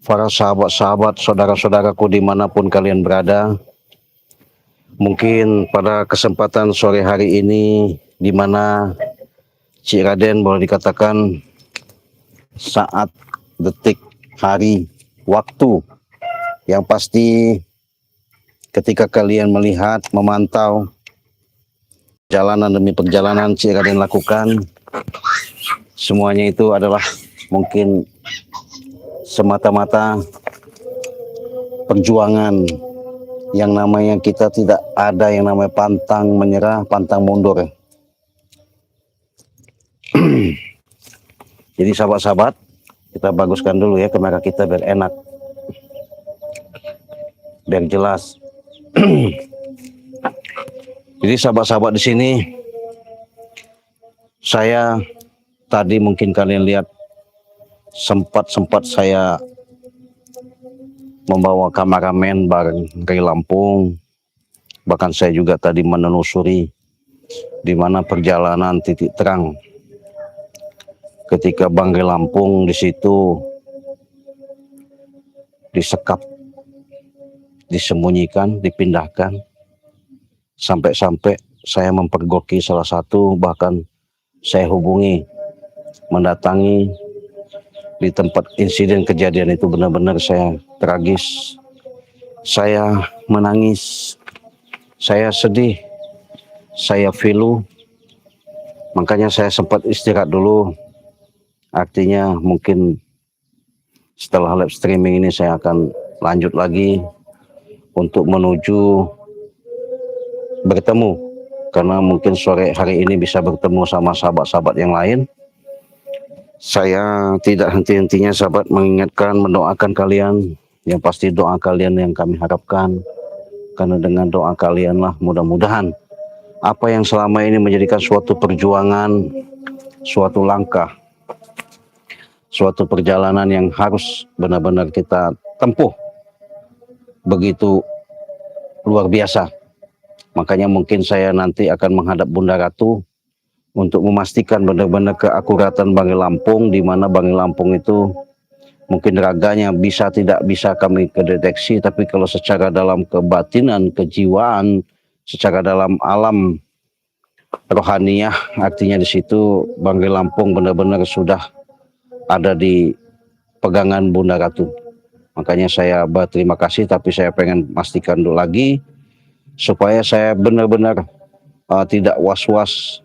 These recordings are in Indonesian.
para sahabat-sahabat, saudara-saudaraku dimanapun kalian berada. Mungkin pada kesempatan sore hari ini, di mana Cik Raden boleh dikatakan saat, detik, hari, waktu, yang pasti ketika kalian melihat, memantau perjalanan demi perjalanan Cik Raden lakukan, semuanya itu adalah mungkin semata-mata perjuangan. Yang namanya kita tidak ada yang namanya pantang menyerah, pantang mundur. Jadi sahabat-sahabat, kita baguskan dulu ya kamera kita biar enak, biar jelas. Jadi sahabat-sahabat di sini, saya tadi mungkin kalian lihat sempat saya membawa kameramen dari Lampung. Bahkan saya juga tadi menelusuri di mana perjalanan titik terang ketika Banggai Lampung di situ disekap, disembunyikan, dipindahkan, sampai-sampai saya mempergoki salah satu, bahkan saya hubungi, mendatangi di tempat insiden kejadian itu. Benar-benar saya tragis, saya menangis, saya sedih, saya pilu. Makanya saya sempat istirahat dulu. Artinya mungkin setelah live streaming ini saya akan lanjut lagi untuk menuju bertemu, karena mungkin sore hari ini bisa bertemu sama sahabat-sahabat yang lain. Saya tidak henti-hentinya sahabat mengingatkan, mendoakan kalian. Yang pasti doa kalian yang kami harapkan, karena dengan doa kalian lah mudah-mudahan apa yang selama ini menjadikan suatu perjuangan, suatu langkah, suatu perjalanan yang harus benar-benar kita tempuh begitu luar biasa. Makanya mungkin saya nanti akan menghadap Bunda Ratu untuk memastikan benar-benar keakuratan Banggai Lampung, di mana Banggai Lampung itu mungkin raganya bisa tidak bisa kami kedeteksi, tapi kalau secara dalam kebatinan, kejiwaan, secara dalam alam rohaniah, artinya di situ Banggai Lampung benar-benar sudah ada di pegangan Bunda Ratu. Makanya saya berterima kasih, tapi saya pengen pastikan dulu lagi supaya saya benar-benar tidak was-was.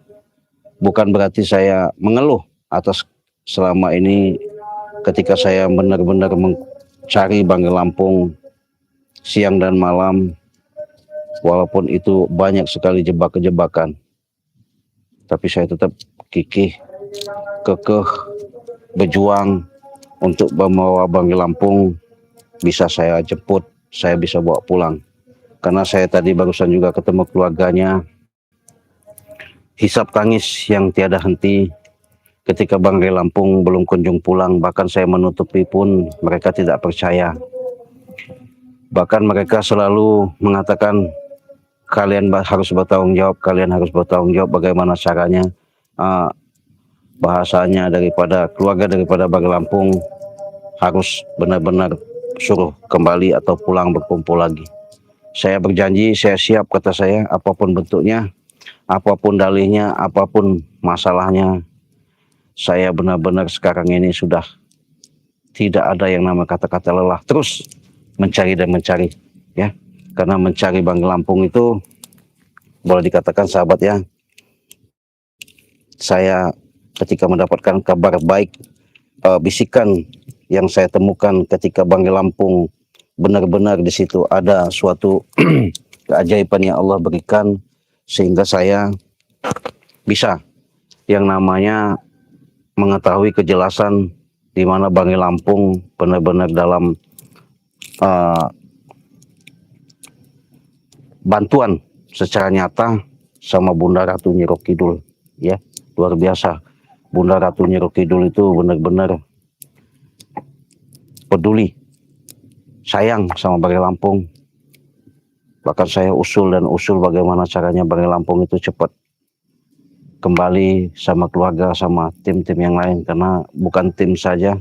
Bukan berarti saya mengeluh atas selama ini ketika saya benar-benar mencari Banggai Lampung siang dan malam, walaupun itu banyak sekali jebakan-jebakan, tapi saya tetap kekeh, berjuang untuk membawa Banggai Lampung bisa saya jemput, saya bisa bawa pulang. Karena saya tadi barusan juga ketemu keluarganya, hisap tangis yang tiada henti ketika Banggai Lampung belum kunjung pulang. Bahkan saya menutupi pun mereka tidak percaya. Bahkan mereka selalu mengatakan, kalian harus bertanggung jawab, kalian harus bertanggung jawab. Bagaimana caranya? Bahasanya daripada keluarga daripada Banggai Lampung harus benar-benar suruh kembali atau pulang berkumpul lagi. Saya berjanji, saya siap, kata saya, apapun bentuknya, apapun dalihnya, apapun masalahnya. Saya benar-benar sekarang ini sudah tidak ada yang nama kata-kata lelah, terus mencari dan mencari, ya. Karena mencari Banggai Lampung itu boleh dikatakan sahabat ya, saya ketika mendapatkan kabar baik, bisikan yang saya temukan ketika Banggai Lampung, benar-benar di situ ada suatu keajaiban yang Allah berikan, sehingga saya bisa yang namanya mengetahui kejelasan di mana Banggai Lampung benar-benar dalam bantuan secara nyata sama Bunda Ratu Nyi Roh Kidul, ya. Luar biasa. Bunda Ratu Nyi Roh Kidul itu benar-benar peduli, sayang sama Banggai Lampung. Bahkan saya usul bagaimana caranya Banggai Lampung itu cepat kembali sama keluarga, sama tim-tim yang lain. Karena bukan tim saja,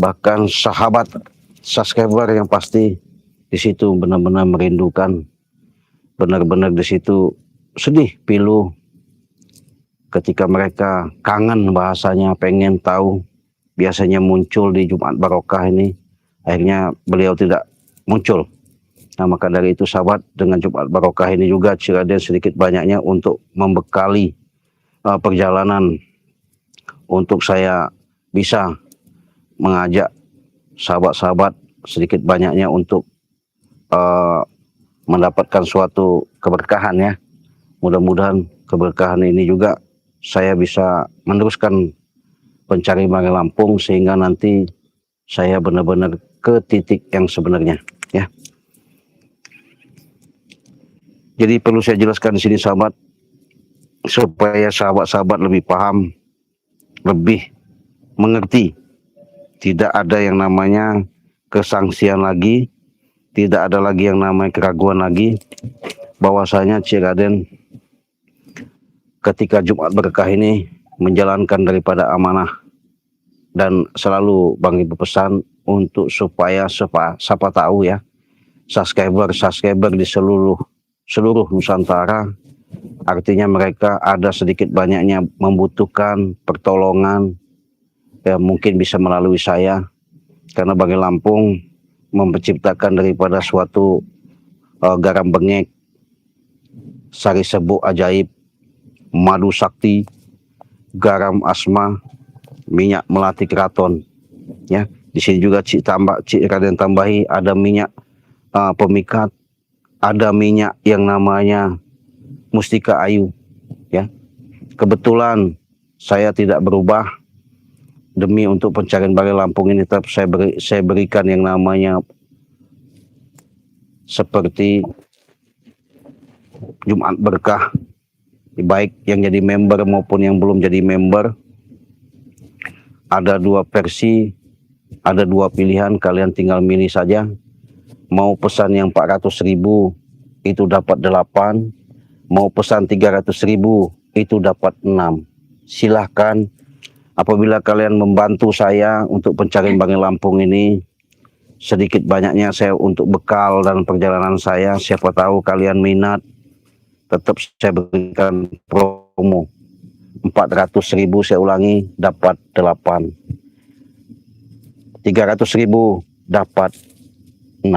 bahkan sahabat subscriber yang pasti di situ benar-benar merindukan, benar-benar di situ sedih, pilu ketika mereka kangen bahasanya, pengen tahu. Biasanya muncul di Jumat Barokah ini, akhirnya beliau tidak muncul. Nah, maka dari itu sahabat, dengan Jumat Barokah ini juga Cik Raden sedikit banyaknya untuk membekali perjalanan untuk saya bisa mengajak sahabat-sahabat sedikit banyaknya untuk mendapatkan suatu keberkahan ya. Mudah-mudahan keberkahan ini juga saya bisa meneruskan pencari Banggai Lampung sehingga nanti saya benar-benar ke titik yang sebenarnya ya. Jadi perlu saya jelaskan di sini sahabat, supaya sahabat-sahabat lebih paham, lebih mengerti. Tidak ada yang namanya kesangsian lagi, tidak ada lagi yang namanya keraguan lagi, bahwasanya Cik Raden ketika Jumat Berkah ini menjalankan daripada amanah, dan selalu Bang Ibu pesan untuk supaya siapa tahu ya, subscriber di seluruh Nusantara, artinya mereka ada sedikit banyaknya membutuhkan pertolongan ya, mungkin bisa melalui saya, karena Banggai Lampung menciptakan daripada suatu garam bengek, sari serbuk ajaib, madu sakti, garam asma, minyak melati keraton ya. Di sini juga Cik Raden tambahi ada minyak pemikat, ada minyak yang namanya mustika ayu ya. Kebetulan saya tidak berubah, demi untuk pencarian Banggai Lampung ini tetap saya berikan yang namanya seperti Jumat Berkah, baik yang jadi member maupun yang belum jadi member. Ada 2 versi, ada 2 pilihan, kalian tinggal milih saja. Mau pesan yang 400.000 itu dapat 8, mau pesan 300.000 itu dapat 6. Silahkan, apabila kalian membantu saya untuk pencarian Banggai Lampung ini, sedikit banyaknya saya untuk bekal dan perjalanan saya, siapa tahu kalian minat, tetap saya berikan promo 400.000, saya ulangi, dapat 8, 300.000 dapat 6.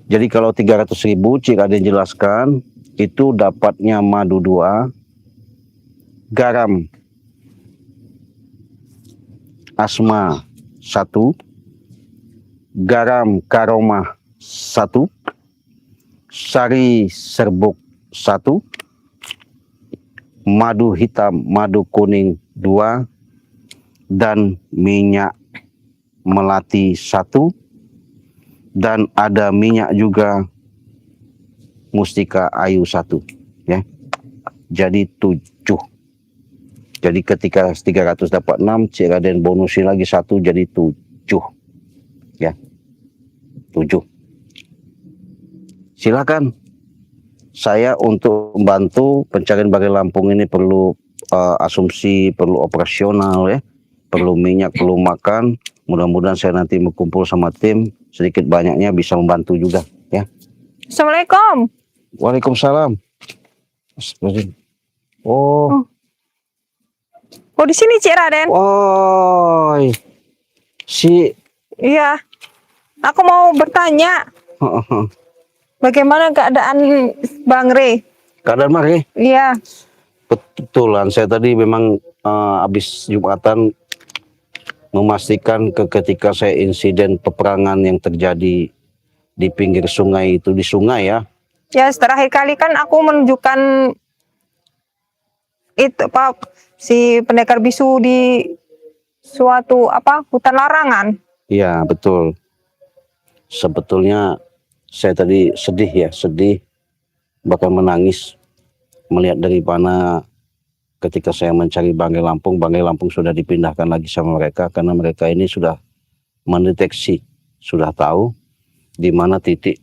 Jadi kalau 300.000 Cik Raden jelaskan, itu dapatnya madu 2, garam asma 1, garam karomah 1, sari serbuk 1, madu hitam, madu kuning 2, dan minyak melati 1, dan ada minyak juga mustika ayu 1 ya. Jadi 7. Jadi ketika 300 dapat 6, Cik Raden bonusin lagi 1 jadi 7 ya. 7. Silakan. Saya untuk membantu pencarian Banggai Lampung ini perlu asumsi, perlu operasional ya, perlu minyak, perlu makan. Mudah-mudahan saya nanti berkumpul sama tim, sedikit banyaknya bisa membantu juga ya. Assalamualaikum. Waalaikumsalam. Oh. Oh, di sini Cik Raden. Oh. Iya. Aku mau bertanya. Bagaimana keadaan Bang Re? Keadaan Bang Re? Iya. Betulan, saya tadi memang habis Jumatan memastikan ketika saya insiden peperangan yang terjadi di pinggir sungai itu, di sungai ya. Ya, terakhir kali kan aku menunjukkan itu si pendekar bisu di suatu hutan larangan. Iya, betul. Sebetulnya saya tadi sedih, bahkan menangis melihat dari mana ketika saya mencari Banggai Lampung sudah dipindahkan lagi sama mereka, karena mereka ini sudah mendeteksi, sudah tahu di mana titik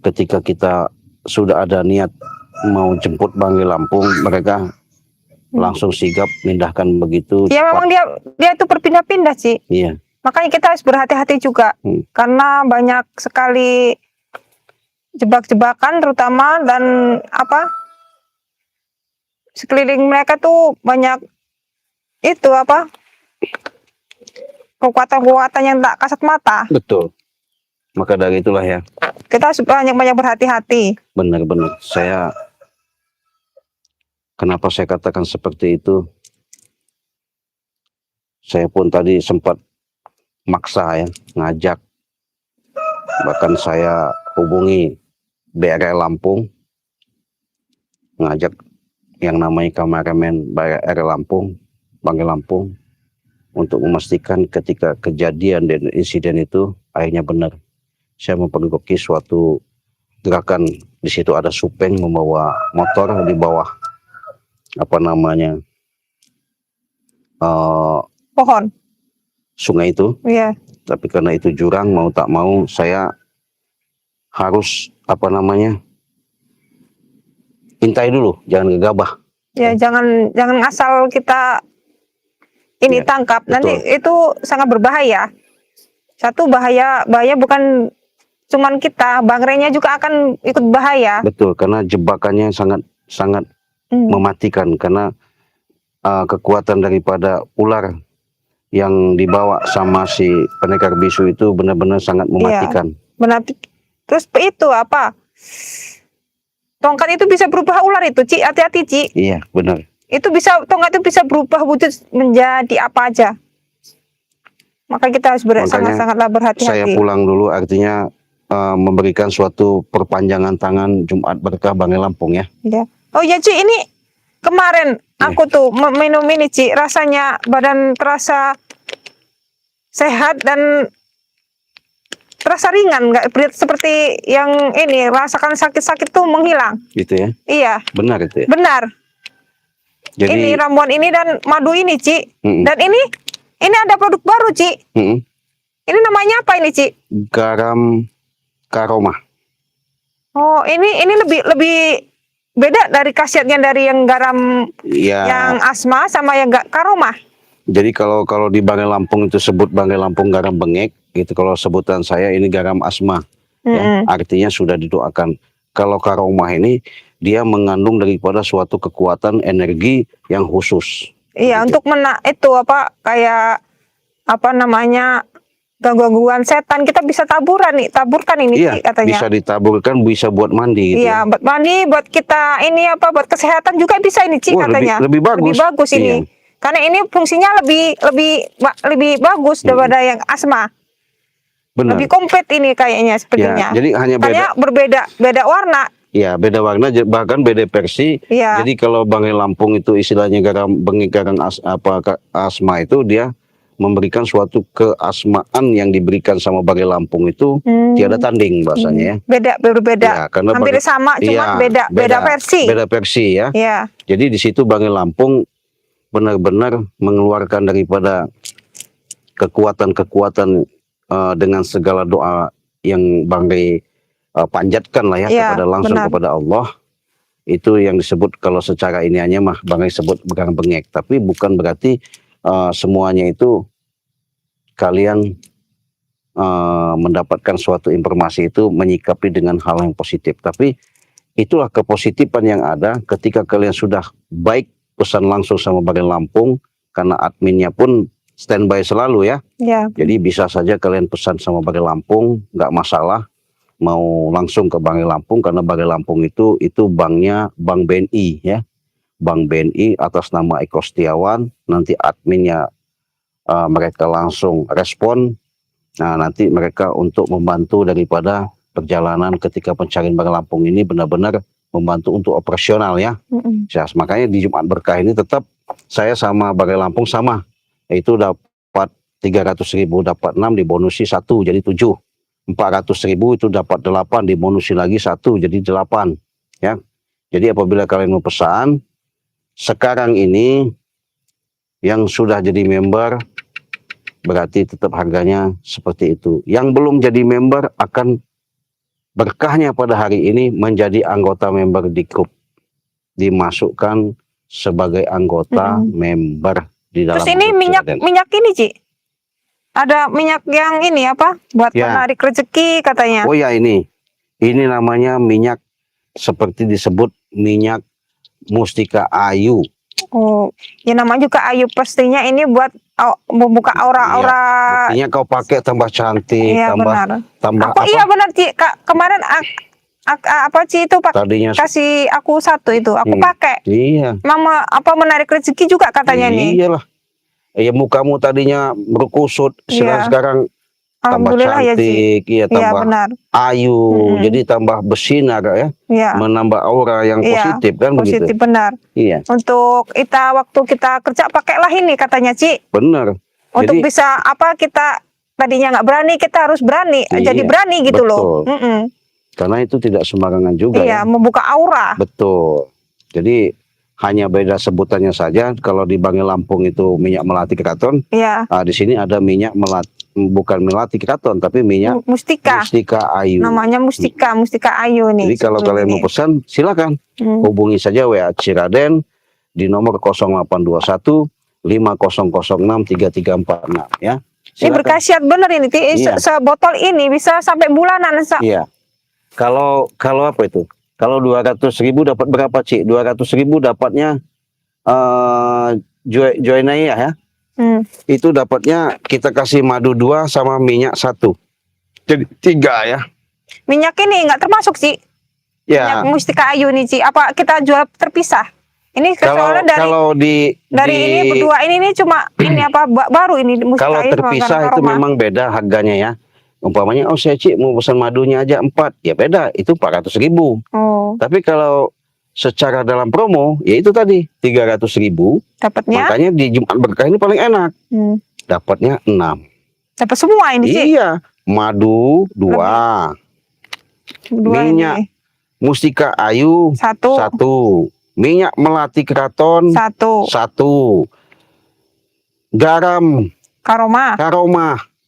ketika kita sudah ada niat mau jemput Banggai Lampung, mereka langsung sigap pindahkan begitu Ya cepat. memang dia itu berpindah-pindah, Ci. Iya. Makanya kita harus berhati-hati juga. Karena banyak sekali jebak-jebakan terutama, dan apa, sekeliling mereka tuh banyak itu apa, kekuatan-kekuatan yang tak kasat mata. Betul. Maka dari itulah ya, Kita harus banyak-banyak berhati-hati. benar-benar kenapa saya katakan seperti itu, saya pun tadi sempat maksa ya, ngajak, bahkan saya hubungi BRI Lampung, ngajak yang namanya kameramen BRI Lampung, Banggai Lampung, untuk memastikan ketika kejadian dan insiden itu akhirnya benar. Saya mempergoki suatu gerakan, di situ ada Supeng membawa motor di bawah apa namanya Pohon. sungai itu. Iya. Tapi karena itu jurang, mau tak mau saya harus apa namanya intai dulu, jangan gegabah. Ya, jangan asal kita ini Ya, tangkap. Nanti betul. itu sangat berbahaya. Satu, bahaya bukan cuman kita, Bang Renya juga akan ikut bahaya. Betul, karena jebakannya sangat mematikan, karena kekuatan daripada ular yang dibawa sama si pendekar bisu itu benar-benar sangat mematikan. Benar. Terus itu apa? Tongkat itu bisa berubah ular itu, Ci. Hati-hati, Ci. Iya, benar. Tongkat itu bisa berubah wujud menjadi apa aja. Maka kita harus sangat-sangatlah berhati-hati. Saya pulang dulu, artinya memberikan suatu perpanjangan tangan Jumat Berkah Banggai Lampung ya. Ya. Oh ya, Ci, ini kemarin aku tuh minum ini, Ci, rasanya badan terasa sehat dan terasa ringan, nggak seperti yang ini, rasakan sakit-sakit tuh menghilang. Gitu ya. Iya. Benar itu ya. Benar. Jadi ini ramuan ini dan madu ini, Ci. Dan ini ada produk baru, Ci. Ini namanya apa ini, Ci? Garam Karoma. Oh, ini lebih beda dari khasiatnya dari yang garam yang asma sama yang karoma. Jadi kalau di Banggai Lampung itu sebut Banggai Lampung garam bengek, gitu. Kalau sebutan saya ini garam asma, ya, artinya sudah didoakan. Kalau karoma ini dia mengandung daripada suatu kekuatan energi yang khusus. Iya, gitu. untuk itu apa, kayak apa namanya, gangguan setan, kita bisa taburkan ini, iya, katanya. bisa ditaburkan, bisa buat mandi gitu. Iya, buat mandi, buat kita ini apa, buat kesehatan juga bisa ini, Ci, katanya. Lebih bagus. Lebih bagus ini. Iya. Karena ini fungsinya lebih bagus daripada yang asma. Benar. Lebih komplit ini kayaknya sepertinya. Ya, jadi hanya beda warna. Ya, beda warna, bahkan beda versi. Iya. Jadi kalau Banggai Lampung itu istilahnya garam bengek, garam asma itu dia memberikan suatu keasmaan yang diberikan sama Banggai Lampung itu tiada tanding bahasanya ya. Berbeda. Ya, karena hampir sama, cuma beda versi. Beda versi ya. Ya. Jadi di situ Banggai Lampung benar-benar mengeluarkan daripada kekuatan-kekuatan dengan segala doa yang Banggai panjatkan lah ya, kepada langsung kepada Allah. Itu yang disebut kalau secara iniannya mah Banggai sebut garam bengek, tapi bukan berarti semuanya itu kalian mendapatkan suatu informasi itu menyikapi dengan hal yang positif. Tapi itulah kepositifan yang ada ketika kalian sudah baik pesan langsung sama Banggai Lampung, karena adminnya pun standby selalu ya. Jadi bisa saja kalian pesan sama Banggai Lampung, nggak masalah. Mau langsung ke Banggai Lampung, karena Banggai Lampung itu banknya Bank BNI ya. Bank BNI atas nama Eko Setiawan, nanti adminnya mereka langsung respon. Nah, nanti mereka untuk membantu daripada perjalanan ketika pencarian Banggai Lampung ini benar-benar membantu untuk operasional ya. Ya, makanya di Jumat Berkah ini tetap saya sama Banggai Lampung sama, yaitu dapat 300.000, dapat 6, dibonusi 1 jadi 7. 400.000 itu dapat 8, dibonusi lagi 1 jadi 8 ya. Jadi apabila kalian mau pesan sekarang ini yang sudah jadi member, berarti tetap harganya seperti itu. Yang belum jadi member akan berkahnya pada hari ini menjadi anggota member di grup, dimasukkan sebagai anggota member di dalam Terus ini grup minyak Ciraden. minyak ini, Ci. Ada minyak yang ini apa? Buat Ya. menarik rezeki katanya. Oh ya, ini namanya minyak seperti disebut minyak mustika ayu. Oh, ya namanya juga ayu, pastinya ini buat membuka aura-aura. Buktinya kau pakai tambah cantik, Iya benar. tambah Apa? Iya benar, Ci. Kemarin apa Ci itu Pak? tadinya Kasih aku satu itu, aku pakai. iya. Mama apa menarik rezeki juga katanya nih. Iyalah. Ya mukamu tadinya berkusut, sekarang tambah Alhamdulillah ya, Ci. cantik, iya Iya tambah benar. ayu, jadi tambah bersinar ya, Iya. menambah aura yang Iya, positif kan begitu. Positif benar. Iya, Untuk waktu kita kerja pakailah ini katanya, Ci. benar. Untuk Jadi bisa kita tadinya nggak berani, kita harus berani, Iya, jadi berani gitu loh. betul. Karena itu tidak sembarangan juga Iya, ya. membuka aura. Betul. Jadi hanya beda sebutannya saja. Kalau di Bangi Lampung itu minyak melati keraton, Iya. di sini ada minyak melati, bukan melati keraton, tapi minyak Mustika. mustika ayu. Namanya mustika ayu nih. Jadi kalau kalian mau pesan, silakan hubungi saja WA Ciraden di nomor 0821 5006 3346 ya. Ini berkhasiat bener ini, Ti. Iya. Sebotol ini bisa sampai bulanan. Iya. Kalau apa itu? Kalau 200.000 dapat berapa, Ci? 200.000 dapatnya Joinaya ya. Itu dapatnya kita kasih madu 2 sama minyak 1. Jadi 3 ya. Minyak ini nggak termasuk, Ci. Ya. Minyak mustika ayu nih, Ci. Apa kita jual terpisah? Ini soalnya dari ini berdua ini cuma ini apa baru ini mustika kalau ayu terpisah sama itu aroma. memang beda harganya ya. Umpamanya saya Ci mau pesan madunya aja 4, ya beda, itu 400.000. Oh. Tapi kalau secara dalam promo, ya itu tadi 300.000. Dapatnya? Makanya di Jumat Berkah ini paling enak. Dapatnya 6. Dapat semua ini, Ci. Iya, madu 2. Minyak Ini. mustika ayu 1. Minyak melati keraton 1. 1. Garam Karoma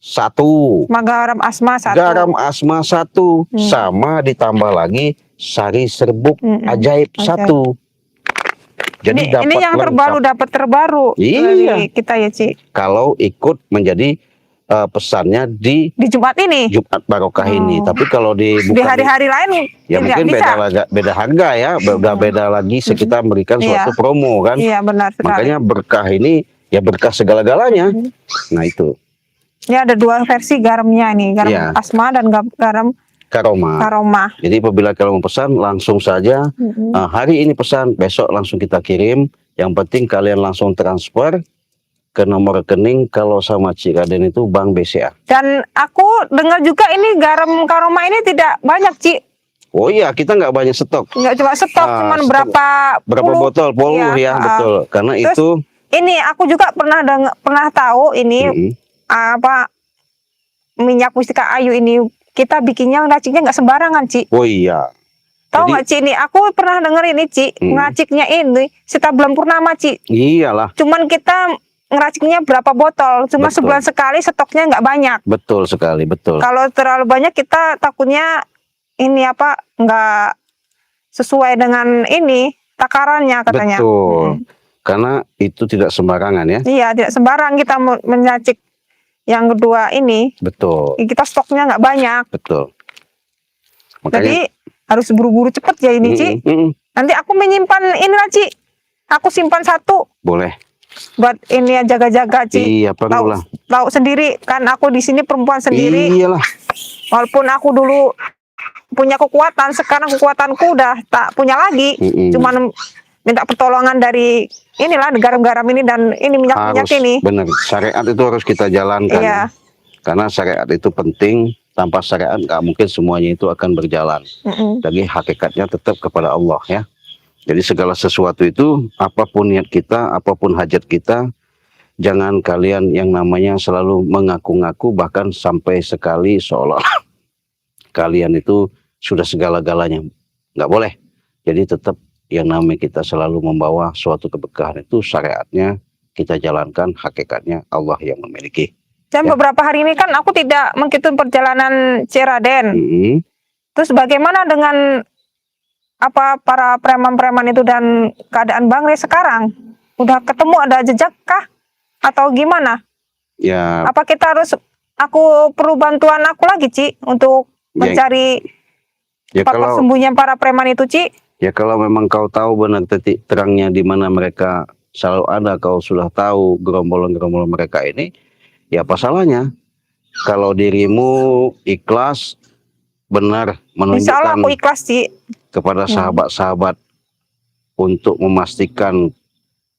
1. garam asma 1. Garam asma 1. Sama ditambah lagi sari serbuk ajaib 1. Jadi dapat ini yang terbaru, dapat terbaru. Iya. Dari kita ya, Ci. Kalau ikut menjadi pesannya di Jumat ini. Jumat Barokah ini. Tapi kalau di hari-hari lain ya tidak mungkin bisa. beda harga ya, beda lagi kita memberikan suatu promo kan. Iya, benar sekali. Makanya berkah ini ya berkah segala-galanya. Nah itu. Ini ada 2 versi garamnya nih, garam asma dan garam karoma. Jadi apabila kalau mau pesan langsung saja hari ini pesan, besok langsung kita kirim. Yang penting kalian langsung transfer ke nomor rekening kalau sama Ciraden itu Bank BCA. Dan aku dengar juga ini garam karoma ini tidak banyak, Ci. Oh iya, kita nggak banyak stok. Nggak cuma stok, cuman berapa botol puluh ya, betul. Karena terus, itu ini aku juga pernah tahu ini apa minyak mustika ayu ini kita bikinnya raciknya nggak sembarangan, Ci. Oh iya. Tahu nggak, Ci, ini aku pernah denger ini, Ci, ngeraciknya ini setiap bulan purnama, Ci. Iyalah. Cuman kita ngeraciknya berapa botol, cuma sebulan sekali, stoknya nggak banyak. Betul sekali, betul. Kalau terlalu banyak kita takutnya ini apa nggak sesuai dengan ini takarannya katanya. Betul. Karena itu tidak sembarangan ya. Iya, tidak sembarang kita meracik yang kedua ini. Betul. Kita stoknya nggak banyak. Betul. Makanya, jadi harus buru-buru cepet ya ini, Ci. Nanti aku menyimpan ini lah, Ci. Aku simpan 1. Boleh. Buat ini ya jaga-jaga, Ci. Iya, perlulah. Tahu sendiri kan aku di sini perempuan sendiri. Iyalah. Walaupun aku dulu punya kekuatan, sekarang kekuatanku udah tak punya lagi. Cuman minta pertolongan dari inilah garam-garam ini dan ini minyak-minyak ini. Benar, syariat itu harus kita jalankan. Iya. Karena syariat itu penting. Tanpa syariat nggak mungkin semuanya itu akan berjalan. Jadi hakikatnya tetap kepada Allah ya. Jadi segala sesuatu itu, apapun niat kita, apapun hajat kita, jangan kalian yang namanya selalu mengaku-ngaku, bahkan sampai sekali seolah kalian itu sudah segala-galanya. Nggak boleh. Jadi tetap yang namanya kita selalu membawa suatu keberkahan itu syariatnya kita jalankan, hakikatnya Allah yang memiliki. Dan beberapa hari ini kan aku tidak menghitung perjalanan Ciraden. Terus bagaimana dengan apa para preman-preman itu dan keadaan Bang Rey sekarang? Udah ketemu ada jejak kah? Atau gimana? Ya, Apa kita harus, aku perlu bantuan aku lagi, Ci, untuk ya, mencari ya tempat kalau persembunyian para preman itu, Ci? ya kalau memang kau tahu benar titik terangnya di mana mereka selalu ada, kau sudah tahu gerombolan-gerombolan mereka ini, ya apa salahnya? Kalau dirimu ikhlas, benar Insya Allah aku menunjukkan ikhlas, Ci. kepada sahabat-sahabat untuk memastikan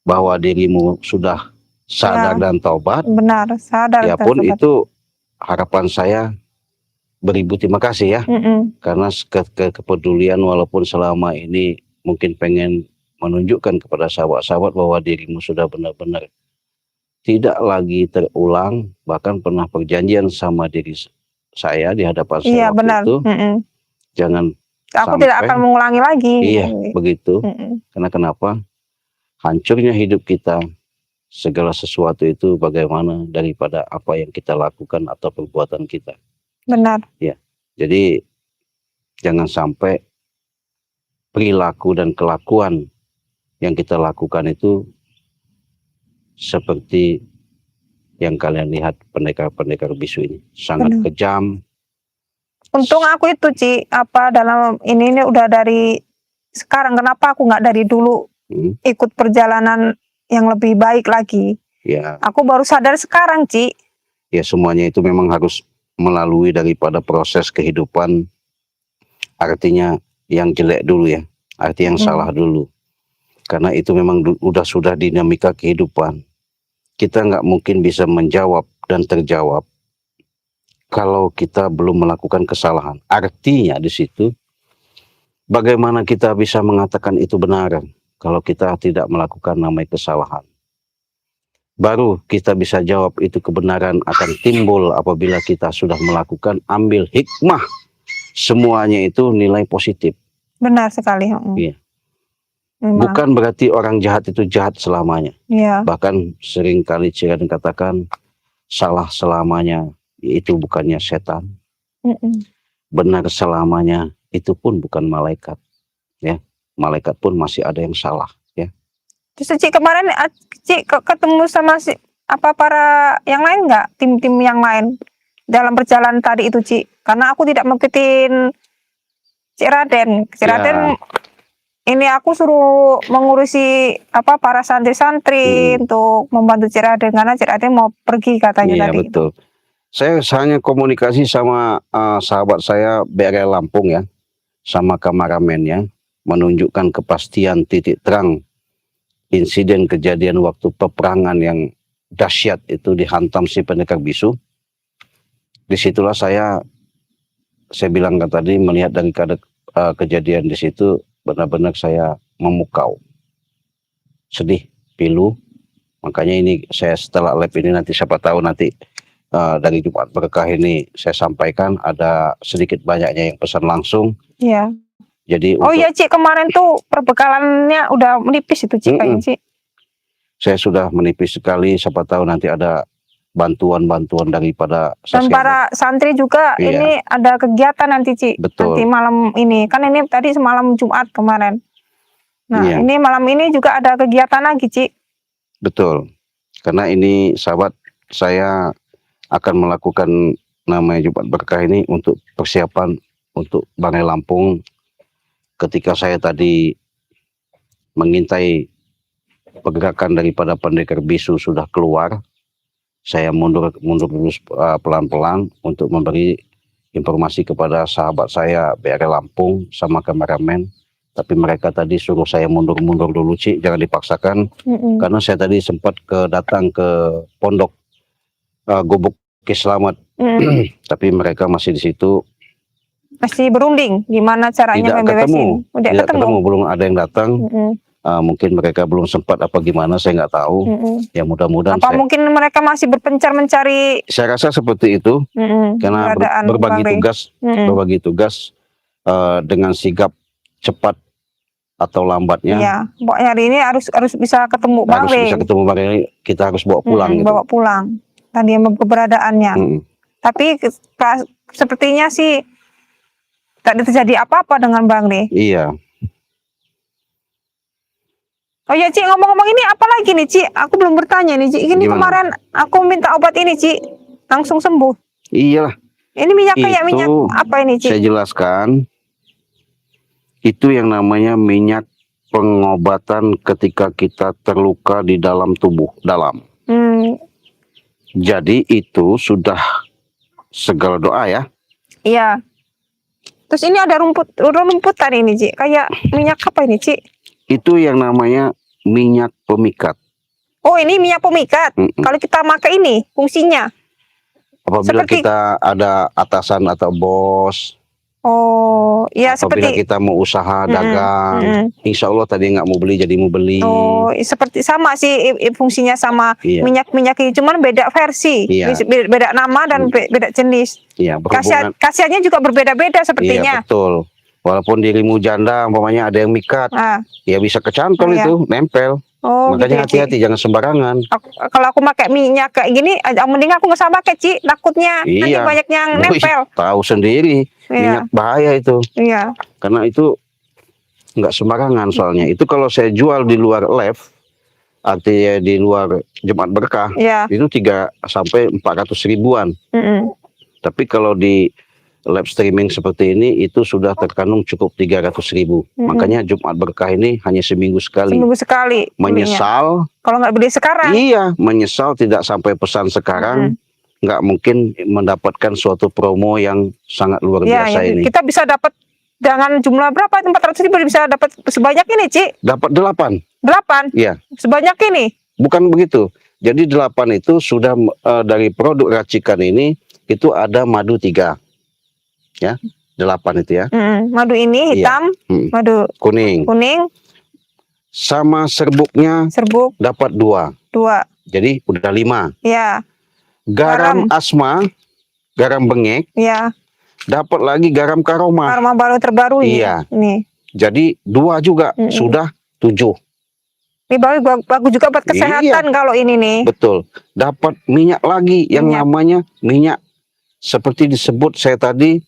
bahwa dirimu sudah sadar Ya, dan taubat, benar, sadar. ya pun itu harapan saya beribu terima kasih ya, karena kepedulian walaupun selama ini mungkin pengen menunjukkan kepada sahabat-sahabat bahwa dirimu sudah benar-benar tidak lagi terulang, bahkan pernah perjanjian sama diri saya di hadapan saya Iya, waktu benar. itu, jangan Aku tidak akan mengulangi lagi. Iya, begitu. Karena kenapa? Hancurnya hidup kita, segala sesuatu itu bagaimana daripada apa yang kita lakukan atau perbuatan kita. Benar. Ya, jadi jangan sampai perilaku dan kelakuan yang kita lakukan itu seperti yang kalian lihat pendekar-pendekar bisu ini, sangat kejam. Untung aku itu, Ci, apa dalam ini udah dari sekarang, kenapa aku nggak dari dulu ikut perjalanan yang lebih baik lagi? Ya. Aku baru sadar sekarang, Ci. Ya, semuanya itu memang harus melalui daripada proses kehidupan. Artinya yang jelek dulu ya, arti yang salah dulu. Karena itu memang sudah dinamika kehidupan. Kita nggak mungkin bisa menjawab dan terjawab kalau kita belum melakukan kesalahan. Artinya di situ, bagaimana kita bisa mengatakan itu benar kalau kita tidak melakukan namanya kesalahan? Baru kita bisa jawab itu kebenaran akan timbul apabila kita sudah melakukan, ambil hikmah. Semuanya itu nilai positif. Benar sekali. Iya. Bukan berarti orang jahat itu jahat selamanya. Iya. Bahkan seringkali Ciraden katakan salah selamanya itu bukannya setan. Benar selamanya itu pun bukan malaikat. Ya, malaikat pun masih ada yang salah. Ya. Terus Ci, kemarin Ci ketemu sama para yang lain nggak, tim-tim yang lain dalam perjalanan tadi itu, Ci? Karena aku tidak mengikutin Ciraden. Ciraden ini aku suruh mengurusi para santri-santri untuk membantu Ciraden karena Ciraden mau pergi katanya tadi. Iya, betul. Saya hanya komunikasi sama sahabat saya BRI Lampung ya, sama kameramennya, menunjukkan kepastian titik terang insiden kejadian waktu peperangan yang dahsyat itu dihantam si pendekar bisu. Disitulah saya bilang tadi, melihat dari kejadian di situ, benar-benar saya memukau, sedih, pilu. Makanya ini saya setelah live ini nanti siapa tahu nanti dari Jumat Berkah ini saya sampaikan ada sedikit banyaknya yang pesan langsung. Iya. Jadi iya, Ci, kemarin tuh perbekalannya udah menipis itu, Ci, kayaknya, Ci. Saya sudah menipis sekali, siapa tahu nanti ada bantuan-bantuan daripada dan para santri juga. Ini ada kegiatan nanti, Ci. Betul. Nanti malam ini, kan ini tadi semalam Jumat kemarin. Nah, ini malam ini juga ada kegiatan lagi, Ci. Betul. Karena ini sahabat, saya akan melakukan namanya Jumat Berkah ini untuk persiapan untuk BRI Lampung. Ketika saya tadi mengintai pergerakan daripada pendekar bisu sudah keluar, saya mundur terus pelan-pelan untuk memberi informasi kepada sahabat saya BRI Lampung sama kameramen. Tapi mereka tadi suruh saya mundur dulu, Ci, jangan dipaksakan. Karena saya tadi sempat datang ke pondok Gubuk Selamat, tapi mereka masih di situ. Masih berunding gimana caranya membebasin. Tidak ketemu, belum ada yang datang. Mungkin mereka belum sempat apa gimana, saya nggak tahu. Ya mudah-mudahan. Apa mungkin mereka masih berpencar mencari? Saya rasa seperti itu. Karena berbagi tugas dengan sigap cepat atau lambatnya. Iya, pokoknya hari ini harus bisa ketemu Bang Rey. Harus bisa ketemu Bang Rey, kita harus bawa pulang. Bawa pulang. Tadi keberadaannya. Tapi sepertinya sih tidak terjadi apa-apa dengan Bang Rey. Iya. Oh ya Ci, ngomong-ngomong ini apa lagi nih Ci? Aku belum bertanya nih Ci. Ini Gimana? kemarin aku minta obat ini Ci, langsung sembuh. Iyalah, Ini minyak kayak itu minyak apa ini Ci? saya jelaskan. Itu yang namanya minyak pengobatan ketika kita terluka di dalam tubuh dalam. Hmm, Jadi itu sudah segala doa ya. iya. Terus ini ada rumputan ini Ci. Kayak minyak apa ini Ci? Itu yang namanya minyak pemikat. Oh ini minyak pemikat. Mm-mm. Kalau kita pakai ini fungsinya. Apabila Seperti- kita ada atasan atau bos, Oh iya apabila seperti. kita mau usaha dagang, Mm-mm. insya Allah tadi nggak mau beli jadi mau beli. Oh seperti sama sih fungsinya sama Iya. minyak-minyak ini. Cuman beda versi. Iya. Beda nama dan beda jenis. Iya, berhubungan. Khasiatnya juga berbeda-beda Iya, sepertinya. betul. Walaupun dirimu janda, umpamanya ada yang mikat, Ah, ya bisa kecantol Iya. itu, nempel. oh gitu Makanya ya, Ci. hati-hati, jangan sembarangan. Kalau aku pakai minyak kayak gini, mending aku nggak usah pakai Ci. Takutnya nanti Iya. banyak yang Wih, nempel. tahu sendiri, Iya, minyak bahaya itu. iya. Karena itu nggak sembarangan soalnya. Itu kalau saya jual di luar live, artinya di luar Jumat Berkah, Iya. itu 3 sampai 400 ribuan. Mm-mm. Tapi kalau di live streaming seperti ini, itu sudah terkandung cukup 300 ribu. Makanya Jumat Berkah ini hanya seminggu sekali. Seminggu sekali. belinya. Menyesal, Kalau nggak beli sekarang. iya, menyesal tidak sampai pesan sekarang, nggak mungkin mendapatkan suatu promo yang sangat luar Iya, biasa ini. kita bisa dapat dengan jumlah berapa? 400 ribu bisa dapat sebanyak ini Ci. Dapat 8, 8. iya. Sebanyak ini. Bukan begitu. Jadi 8 itu sudah dari produk racikan ini, itu ada madu 3. Ya, 8 itu ya. Madu ini hitam, Mm. madu Kuning. kuning, Sama serbuknya serbuk dapat 2. 2. Jadi udah 5. Ya, Garam asma, garam bengek, ya. dapat lagi garam karoma. Aroma baru terbaru ini. Iya. Nih. Jadi 2 juga, sudah 7. Ini bagus juga buat kesehatan kalau ini nih. Betul. Dapat minyak lagi yang Minyak. namanya minyak seperti disebut saya tadi,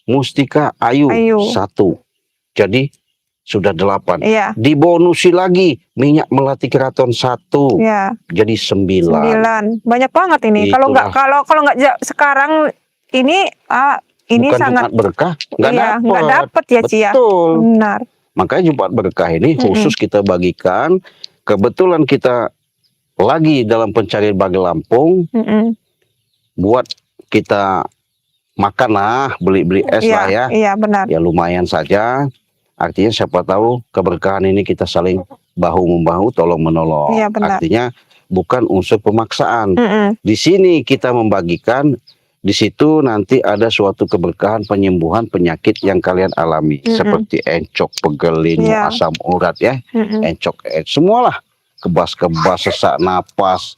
Mustika Ayu, Ayu. 1. Jadi sudah 8. Iya. Dibonusi lagi minyak melati keraton 1. Iya. Jadi 9. 9. Banyak banget ini. Kalau nggak sekarang ini ini Bukan sangat Jumat Berkah, nggak iya, dapat. nggak dapat ya Ci ya. Betul. Benar. Makanya Jumat Berkah ini khusus kita bagikan. Kebetulan kita lagi dalam pencarian bagi Lampung, buat kita makan lah, beli-beli es Iya, lah ya. iya benar. Ya lumayan saja. Artinya siapa tahu keberkahan ini kita saling bahu-membahu, tolong-menolong. Iya, benar. Artinya bukan unsur pemaksaan. Mm-mm. Di sini kita membagikan, di situ nanti ada suatu keberkahan penyembuhan penyakit yang kalian alami. Seperti encok, pegelin, Iya. asam urat ya. Mm-mm. Encok, semualah. Kebas-kebas, sesak napas,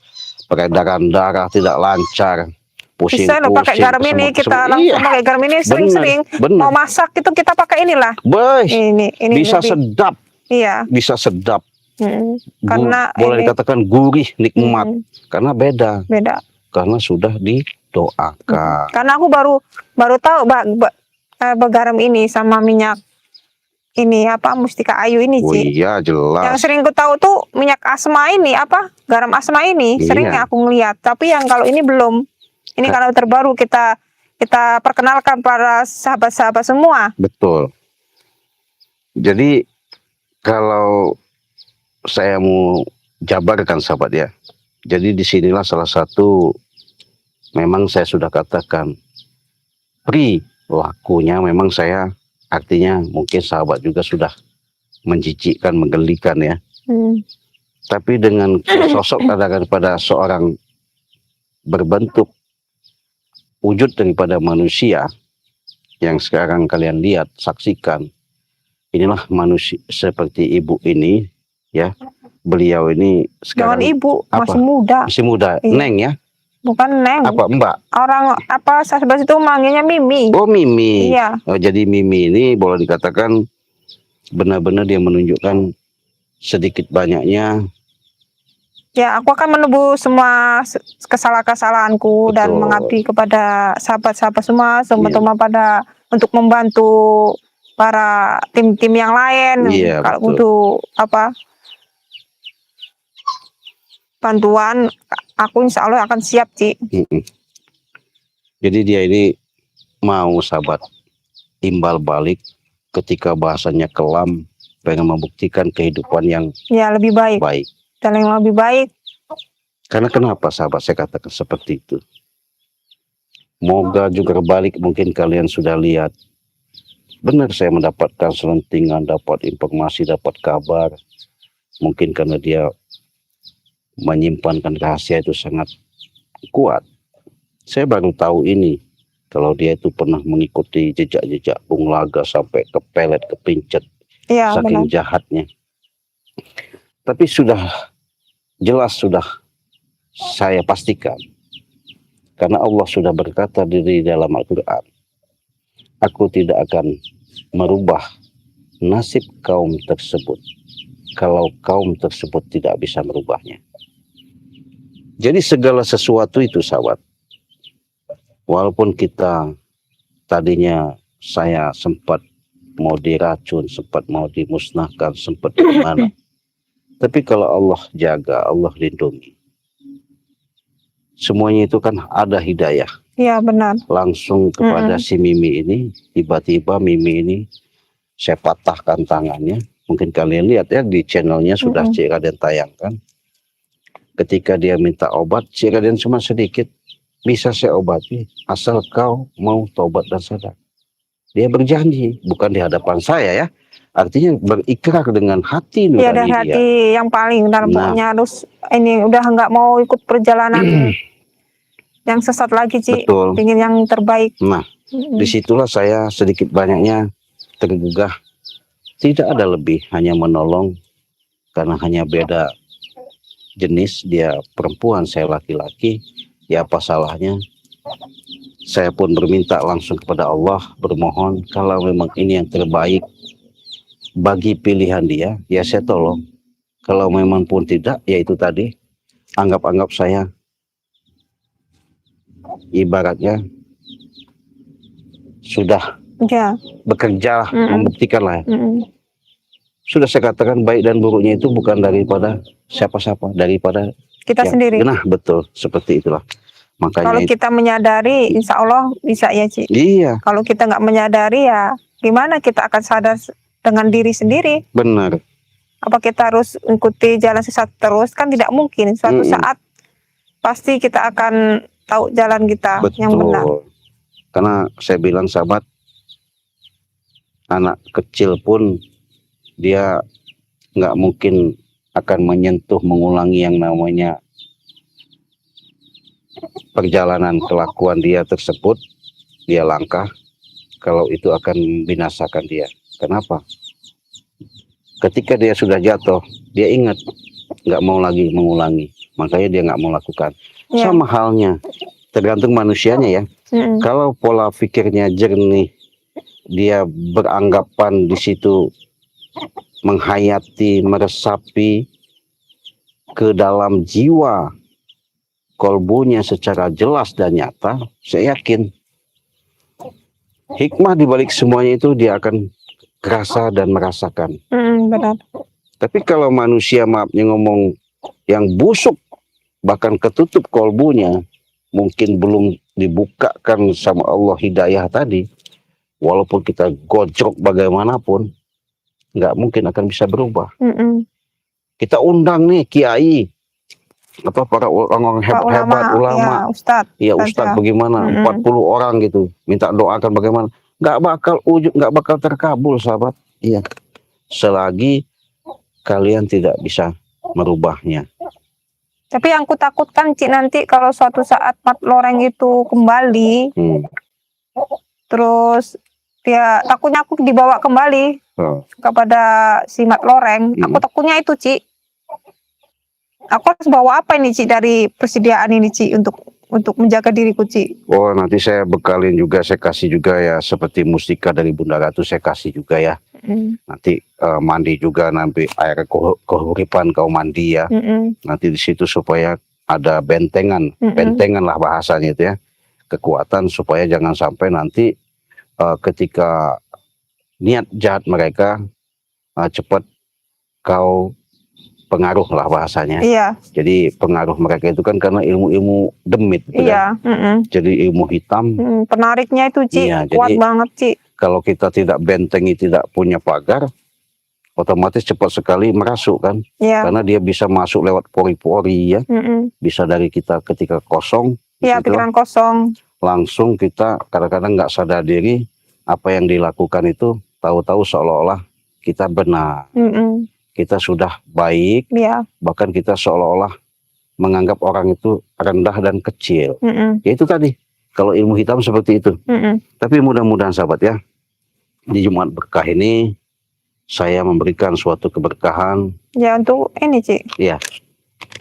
peredaran darah tidak lancar. Bisa loh pakai garam ini, kita langsung pakai garam ini sering-sering. Mau masak itu kita pakai inilah. Ini bisa lebih- sedap, Iya. bisa sedap. Karena boleh ini dikatakan gurih, nikmat. Karena beda, beda. karena sudah didoakan. Karena aku baru tahu garam ini sama minyak ini apa Mustika Ayu ini Oh Ci. iya jelas. Yang sering ku tahu tuh minyak asma ini apa garam asma ini sering Iya. aku ngeliat. Tapi yang kalau ini belum. Ini kalau terbaru kita perkenalkan para sahabat-sahabat semua. Betul. Jadi kalau saya mau jabarkan sahabat ya. Jadi disinilah salah satu memang saya sudah katakan perilakunya memang saya artinya mungkin sahabat juga sudah menjijikkan, menggelikan ya. Tapi dengan sosok daripada seorang berbentuk wujud daripada manusia yang sekarang kalian lihat, saksikan. Inilah manusia seperti ibu ini ya. Beliau ini sekarang Jangan ibu, apa? masih muda. Masih muda, Iya. Neng ya? Bukan Neng. Apa Mbak? Orang apa sebelah itu manggilnya Mimi. Oh Mimi. Iya. Oh, jadi Mimi ini boleh dikatakan benar-benar dia menunjukkan sedikit banyaknya. Ya, aku akan menebus semua kesalahan-kesalahanku dan Betul. mengabdi kepada sahabat-sahabat semua, Iya. teman-teman pada untuk membantu para tim-tim yang lain. Iya, Kalau betul. butuh apa bantuan, aku insya Allah akan siap, Ci. Jadi dia ini mau sahabat imbal balik ketika bahasanya kelam, pengen membuktikan kehidupan yang Ya lebih baik. Dan yang lebih baik. Karena kenapa sahabat saya katakan seperti itu? Moga juga balik, mungkin kalian sudah lihat. Benar saya mendapatkan selentingan, dapat informasi, dapat kabar. Mungkin karena dia menyimpankan rahasia itu sangat kuat. Saya baru tahu ini. Kalau dia itu pernah mengikuti jejak-jejak Bung Laga sampai ke pelet, ke pincet. Ya, saking benar. jahatnya. Tapi sudah jelas, sudah saya pastikan. Karena Allah sudah berkata di dalam Al-Quran, aku tidak akan merubah nasib kaum tersebut kalau kaum tersebut tidak bisa merubahnya. Jadi segala sesuatu itu sahabat, walaupun kita tadinya saya sempat mau diracun, sempat mau dimusnahkan, sempat gimana, tapi kalau Allah jaga, Allah lindungi, semuanya itu kan ada hidayah. Iya benar. Langsung kepada si Mimi ini, tiba-tiba Mimi ini saya patahkan tangannya. Mungkin kalian lihat ya di channelnya sudah Cik Raden tayangkan. Ketika dia minta obat, Cik Raden cuma sedikit, bisa saya obati asal kau mau tobat dan sadar. Dia berjanji, bukan di hadapan saya ya. Artinya berikrar dengan hati nurani ya, dari hati yang paling dalam pokoknya harus ini udah nggak mau ikut perjalanan yang sesat lagi, Ci. Betul. Ingin yang terbaik. Nah, disitulah saya sedikit banyaknya tergugah. Tidak ada lebih, hanya menolong karena hanya beda jenis, dia perempuan, saya laki-laki. Ya apa salahnya? Saya pun berminta langsung kepada Allah, bermohon kalau memang ini yang terbaik bagi pilihan dia, ya saya tolong. Kalau memang pun tidak, ya itu tadi, anggap-anggap saya ibaratnya sudah bekerja, membuktikan lah. Sudah saya katakan baik dan buruknya itu bukan daripada siapa-siapa, daripada kita sendiri. Nah betul, seperti itulah. Makanya kalau kita menyadari, insya Allah bisa ya, Ci. Iya. Kalau kita nggak menyadari ya gimana kita akan sadar dengan diri sendiri. Benar. Apa kita harus ikuti jalan sesat terus? Kan tidak mungkin. Suatu saat pasti kita akan tahu jalan kita yang benar. Karena saya bilang sahabat, anak kecil pun dia nggak mungkin akan menyentuh, mengulangi yang namanya perjalanan kelakuan dia tersebut. Dia langkah kalau itu akan membinasakan dia. Kenapa? Ketika dia sudah jatuh, dia ingat nggak mau lagi mengulangi, makanya dia nggak mau lakukan. Sama halnya, tergantung manusianya ya. Kalau pola pikirnya jernih, dia beranggapan di situ menghayati, meresapi ke dalam jiwa kolbunya secara jelas dan nyata, saya yakin hikmah dibalik semuanya itu dia akan kerasa dan merasakan. Benar. Tapi kalau manusia maafnya ngomong yang busuk, bahkan ketutup kolbunya, mungkin belum dibukakan sama Allah hidayah tadi, walaupun kita gojrok bagaimanapun, nggak mungkin akan bisa berubah. Kita undang nih kiai, apa para orang-orang hebat, ulama, ya ustadz bagaimana, 40 orang gitu, minta doakan bagaimana, nggak bakal terkabul sahabat. Iya, selagi kalian tidak bisa merubahnya. Tapi yang kutakutkan, Cik, nanti kalau suatu saat Mat Loreng itu kembali, terus dia takutnya aku dibawa kembali kepada si Mat Loreng. Aku takutnya itu, Cik. Aku harus bawa apa ini, Cik, dari persediaan ini, Cik, untuk menjaga diriku, Cik? Oh, nanti saya bekalin juga, saya kasih juga ya, seperti mustika dari Bunda Ratu saya kasih juga ya. Nanti mandi juga, nanti air kehuripan kau mandi ya. Nanti di situ supaya ada bentengan, bentengan lah bahasanya itu ya, kekuatan supaya jangan sampai nanti ketika niat jahat mereka cepat kau pengaruh lah bahasanya. Iya, Jadi pengaruh mereka itu kan karena ilmu-ilmu demit gitu kan. iya. Jadi ilmu hitam. Penariknya itu, Ci, Iya, kuat jadi banget, Ci. kalau kita tidak bentengi, tidak punya pagar, otomatis cepat sekali merasuk kan. Iya. Karena dia bisa masuk lewat pori-pori ya. Bisa dari kita ketika kosong. Iya, pikiran kosong. Langsung kita kadang-kadang nggak sadar diri apa yang dilakukan itu, tahu-tahu seolah-olah kita benar. Kita sudah baik, Iya. bahkan kita seolah-olah menganggap orang itu rendah dan kecil. Ya itu tadi, kalau ilmu hitam seperti itu. Tapi mudah-mudahan sahabat ya, di Jumat Berkah ini saya memberikan suatu keberkahan. Ya, untuk ini, Ci. Ya,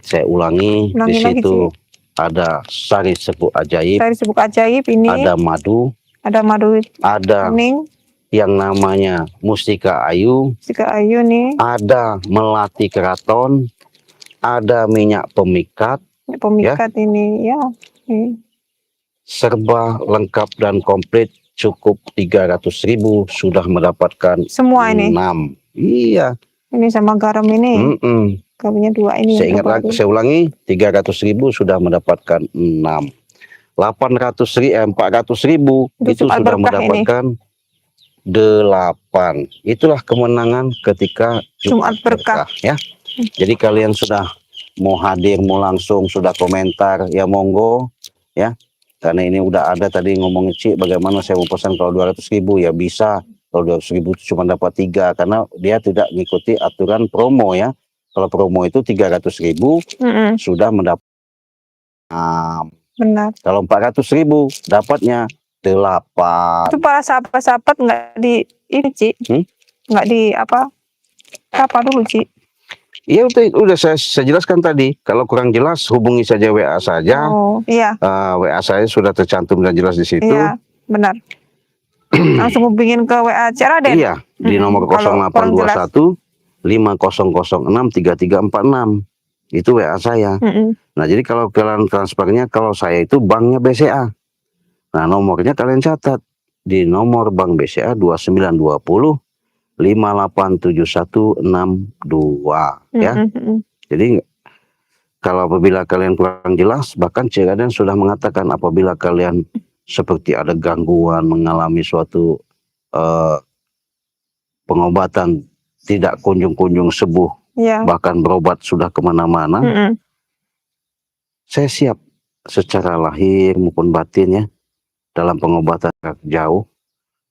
saya ulangi, di situ ada sari serbuk ajaib. Sari serbuk ajaib ini. Ada madu. Ada madu. Ada kuning. Yang namanya mustika ayu. Mustika ayu nih. Ada melati keraton. Ada minyak pemikat. Pemikat ya. Ini ya. Serba lengkap dan komplit, cukup 300.000 sudah mendapatkan semua ini. 6. Iya. Ini sama garam ini. Garamnya 2 ini. Saya ingat lagi, saya ulangi, 300.000 sudah mendapatkan 6. 400.000 itu sudah mendapatkan 8. Itulah kemenangan ketika Jumat Berkah ya. Jadi kalian sudah mau hadir, mau langsung, sudah komentar ya monggo ya. Karena ini udah ada tadi ngomong Cik, bagaimana saya mau pesan kalau 200.000 ya bisa. Kalau 200.000 cuma dapat 3 karena dia tidak mengikuti aturan promo ya. Kalau promo itu 300.000 sudah mendapat. Benar. Kalau 400.000 dapatnya 8. Itu para sahabat-sahabat nggak di ini, Ci. Nggak di apa dulu, Ci. Iya, udah saya jelaskan tadi. Kalau kurang jelas hubungi saja WA saja. Oh, iya. WA saya sudah tercantum dan jelas di situ. Iya, benar. Langsung hubungin ke WA Cik Raden. Iya, di nomor 0821 5006 3346. Itu WA saya. Nah, jadi kalau kalian transfernya, kalau saya itu banknya BCA. Nah, nomornya kalian catat di nomor bank BCA 2920 587162 ya. Jadi kalau apabila kalian kurang jelas, bahkan Cik Raden sudah mengatakan apabila kalian seperti ada gangguan, mengalami suatu pengobatan tidak kunjung-kunjung sembuh, bahkan berobat sudah kemana-mana, saya siap secara lahir maupun batin ya, dalam pengobatan jauh,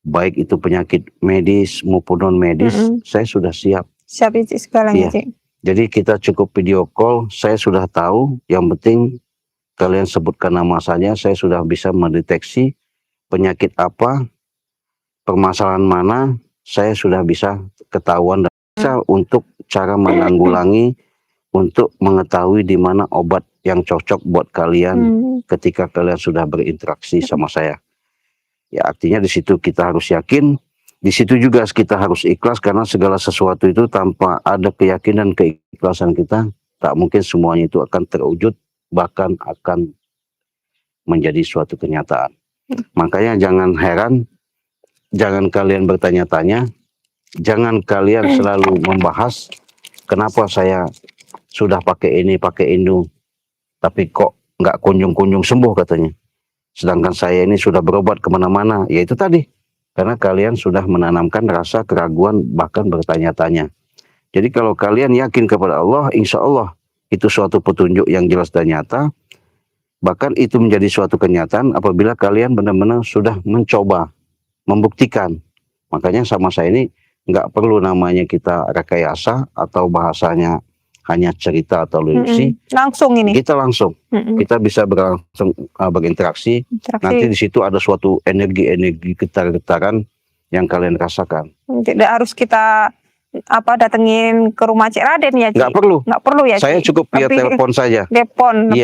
baik itu penyakit medis maupun non medis, saya sudah siap. Siap itu segalanya, Cik. Jadi kita cukup video call, saya sudah tahu, yang penting kalian sebutkan nama saja, saya sudah bisa mendeteksi penyakit apa, permasalahan mana, saya sudah bisa ketahuan dan bisa untuk cara menanggulangi, untuk mengetahui di mana obat yang cocok buat kalian ketika kalian sudah berinteraksi sama saya. Ya artinya di situ kita harus yakin, di situ juga kita harus ikhlas karena segala sesuatu itu tanpa ada keyakinan keikhlasan kita, tak mungkin semuanya itu akan terwujud, bahkan akan menjadi suatu kenyataan. Makanya jangan heran, jangan kalian bertanya-tanya, jangan kalian selalu membahas kenapa saya sudah pakai ini, pakai itu, tapi kok nggak kunjung-kunjung sembuh katanya. Sedangkan saya ini sudah berobat kemana-mana, ya itu tadi. Karena kalian sudah menanamkan rasa keraguan, bahkan bertanya-tanya. Jadi kalau kalian yakin kepada Allah, insya Allah itu suatu petunjuk yang jelas dan nyata. Bahkan itu menjadi suatu kenyataan apabila kalian benar-benar sudah mencoba, membuktikan. Makanya sama saya ini nggak perlu namanya kita rekayasa atau bahasanya hanya cerita atau ilusi. Langsung ini. Kita langsung. Kita bisa berinteraksi. Nanti di situ ada suatu energi-energi getar-getaran yang kalian rasakan. Tidak harus kita datengin ke rumah Cik Raden ya, Cik? Nggak perlu. Nggak perlu ya, Saya Cik? cukup via telepon saja. Telepon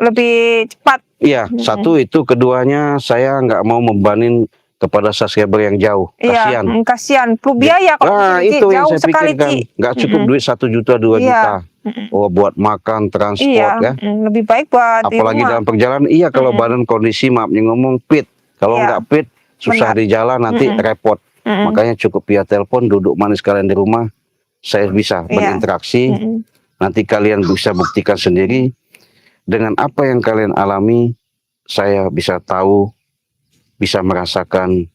lebih cepat. Iya, satu itu, keduanya saya nggak mau membanin kepada subscriber yang jauh. Kasihan. Iya, kasihan. Perlu biaya kok. Itu yang jauh saya sekali, pikirkan. Nggak cukup duit 1 juta, 2 juta. Oh, buat makan, transport ya. Lebih baik buat apalagi dalam perjalanan. Iya, kalau badan kondisi maafnya ngomong fit. Kalau nggak fit, susah di jalan, nanti repot. Makanya cukup via telepon, duduk manis kalian di rumah, saya bisa berinteraksi. Nanti kalian bisa buktikan sendiri. Dengan apa yang kalian alami, saya bisa tahu, bisa merasakan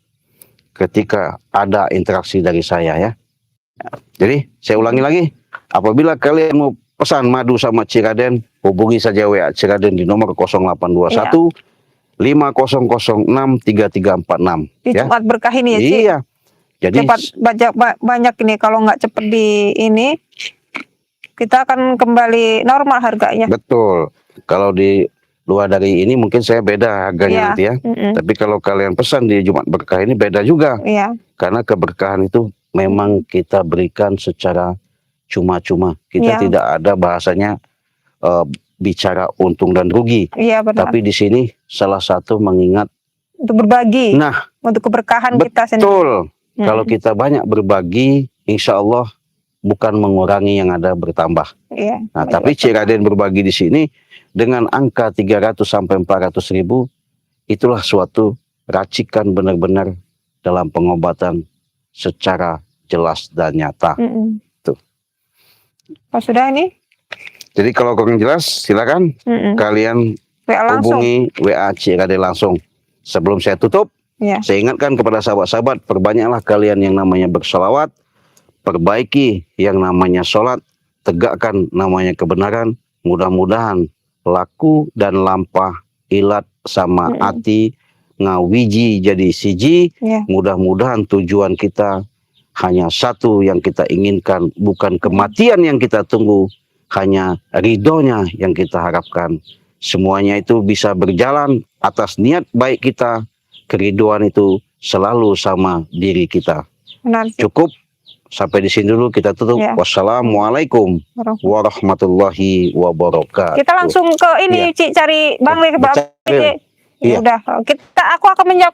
ketika ada interaksi dari saya ya. Jadi saya ulangi lagi, apabila kalian mau pesan madu sama Ciraden, hubungi saja WA Ciraden di nomor 0821 5006 3346 Di ya. Jumat Berkah ini ya, Ci. Iya. Jadi Cepat banyak ini, kalau nggak cepet di ini, kita akan kembali normal harganya. betul. Kalau di luar dari ini mungkin saya beda harganya Iya. nanti ya. Tapi kalau kalian pesan di Jumat Berkah ini beda juga. Iya, Karena keberkahan itu memang kita berikan secara cuma-cuma. Kita Iya. tidak ada bahasanya bicara untung dan rugi. iya benar. Tapi di sini salah satu mengingat, Untuk berbagi, nah untuk keberkahan kita sendiri. betul. Kalau kita banyak berbagi, insya Allah bukan mengurangi yang ada, bertambah. Iya. Nah, tapi Ciraden berbagi di sini dengan angka 300 sampai 400 ribu, itulah suatu racikan benar-benar dalam pengobatan secara jelas dan nyata. Tuh. Oh, sudah ini? Jadi kalau kurang jelas, silakan kalian WA langsung. hubungi WA Ciraden langsung. Sebelum saya tutup, Iya. saya ingatkan kepada sahabat-sahabat, perbanyaklah kalian yang namanya bersolawat, perbaiki yang namanya sholat, tegakkan namanya kebenaran. Mudah-mudahan laku dan lampah, ilat sama ati, ngawiji jadi siji. Iya. Mudah-mudahan tujuan kita hanya satu yang kita inginkan, bukan kematian yang kita tunggu, hanya ridhonya yang kita harapkan. Semuanya itu bisa berjalan atas niat baik kita, keriduan itu selalu sama diri kita. Benar. Cukup sampai di sini dulu, kita tutup. Ya. Wassalamualaikum warahmatullahi wabarakatuh. Kita langsung ke ini, Iya. Ci, cari Bang Lir. Iya. Ya udah, aku akan menjawab